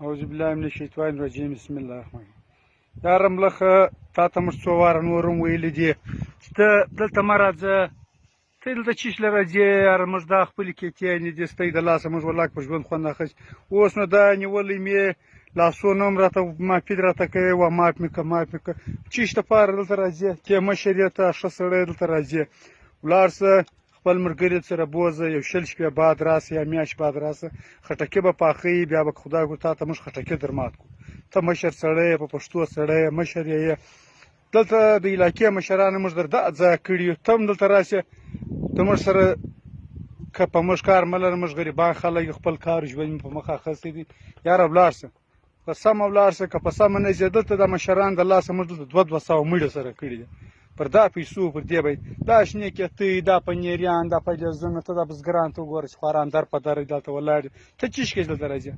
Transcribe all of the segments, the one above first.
أعوذ بالله من الشیطان الرجیم بسم الله الرحمن الرحیم. دا رملخه تا ته موږ څو واره نور هم ویلي دي چې ته دلته مه راځه، ته دلته چیش له راځې. یاره موږ دا خپلې کیتیانې دي ستی د لاسه موږ ولاک په ژوند خوند اخیست. اوس نو دا نیولی مې لاسونه هم راته مافي راته کوي و ماف مې که ماف مې که چیش دپاره دلته راځې. ته مشر یې ته ښه سړی دلته راځې، ولاړ شه خپل ملګري سره بوځه، یو شل شپې بعد راسه یا میاشت بعد راسه، خټکي به پاخوي، بیا به خدای کو تا ته موږ خټکي در مات کړو. ته مشر سړی په پښتو سړی مشر یې. دلته د علاقې مشرانو موږ در دا ځای کړي یو، ته هم دلته راسې ته موږ سره که په موږ کار مه لره، موږ غریبان خلک خپل کار ژوند مې په مخ اخیستی دي. یاره ولاړ شه په سمه ولاړ شه، که په سمه نه ځې. دلته د مشران د لاسه موږ دلته 200 مړي سره کړي دي پر دا پیسو پر دې به دا شنې کیتۍ دا پنیریان دا پیلزونه ته دا بزګران ته وګوره چې خواران در په در دلته ولاړ دي. ته چیش کې دلته راځې؟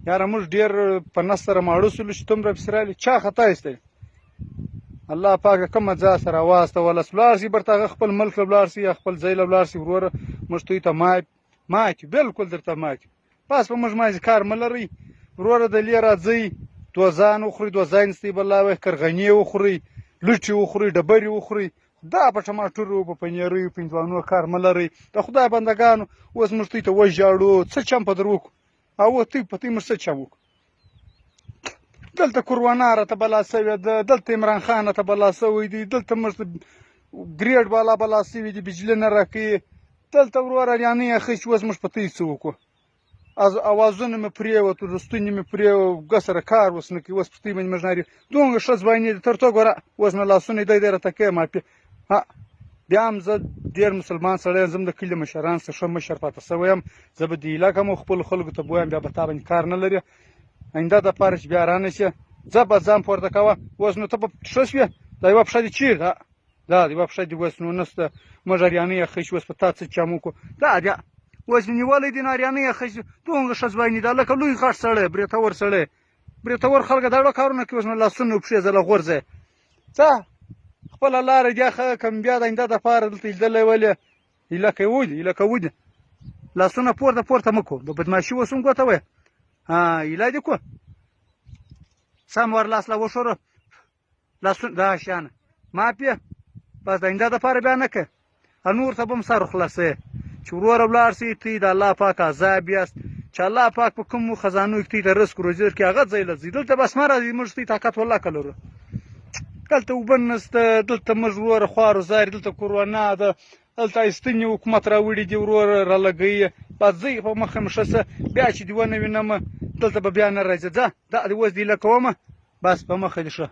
یاره موږ ډېر په نس سره ماړه سولو چې تومره پسې رالې. چا خطا ایستی؟ الله پاک د کومه ځای سره واستولس. ولاړ شي برته هغه خپل ملک له ولاړ شي یا خپل ځای له ولاړ شي. وروره موږ دوی ته مات یو، بلکل درته مات یو. بس په موږ مازې کار مه لرئ. وروره دلې راځئ دوزان وخورئ، دوزان ستی به الله وایي کرغنې وخورئ، لوټې وخورئ، ډبرې وخورئ. دا په ټماټرو په پنیریو په هندوانو کار مه لرئ. د خدای بندګانو اوس موږ دوی ته وژاړو څه چم په در وکړو او ته په موږ څه چم وکړو. دلته کرونا راته بلا سوې ده، دلته عمران خان راته بلا سوی دی، دلته موږ ګریډ بالا بلا سوي دي، بجلي نه راکوي. دلته وروره یانې اخیستي. اوس موږ په ته څه وکړو؟ اوازونه مې پرېوتو، رستونې مې پرېوت، ګه سره کار اوس نه کوي. اوس په ته باندې موږ نارې دومره ښه ځواني دي تر ته ګوره اوس مې لاسونه دی راته کوي مافي. بیا هم زه ډېر مسلمان سړی یم، زه هم د کلي مشران څخه ښه مشر پاتې سوی یم. زه به دې علاقه مو خپلو خلکو ته بویم، بیا به تا باندې کار نه لري. آینده دپاره چې بیا رانه شي ځه به ځان پورته کوه. اوس نو ته به ښه شوې، دا یوه پښه دې چیرې ده؟ دا د یوه پښه دې اوس نو نشته. موږ اریانۍ اخیستي، اوس په تا څه چم وکړو؟ دا بیا اوس مې نیولی دی نو اریانۍ اخیستي. دومره ښه ځواني ده لکه لوی غټ سړی، برېتور سړی، برېتور خلک دا ډول کارونه کوي. اوس نو لاسونه پښې ځله غورځئ. ځه خپله لاره دې ښه کړم. بیا د آینده دپاره دلته لیدلی ولې هیله کوي هیله کوي لاسونه پورته پورته مه کړو. د بدماشي اوس هم ګوته وایه هیله دې کړو سم ور لاس له وښوره لاسونه دا شیانه مافیه. بس د آینده دپاره بیا نه کوې نور ته به هم سر خلاصوې چې وروره ولاړ شي. ته د الله پاک عذاب یاست چې الله پاک په کومو خزانو کې ته ته رزق روزي درکړي هغه ځای له ځي. دلته بس مه راځئ، موږ ته طاقت والله که لرو. دلته اوبه نشته، دلته موږ وروره خوارو زارې، دلته کرونا ده، دلته ایستنې حکومت راوړي دي وروره رالګوي. بس ځئ په مخه مې ښه شه، بیا چې دې ونه وینم دلته به بیا نه راځې. ځه دا دې اوس دې هیله کومه، بس په مخه دې ښه.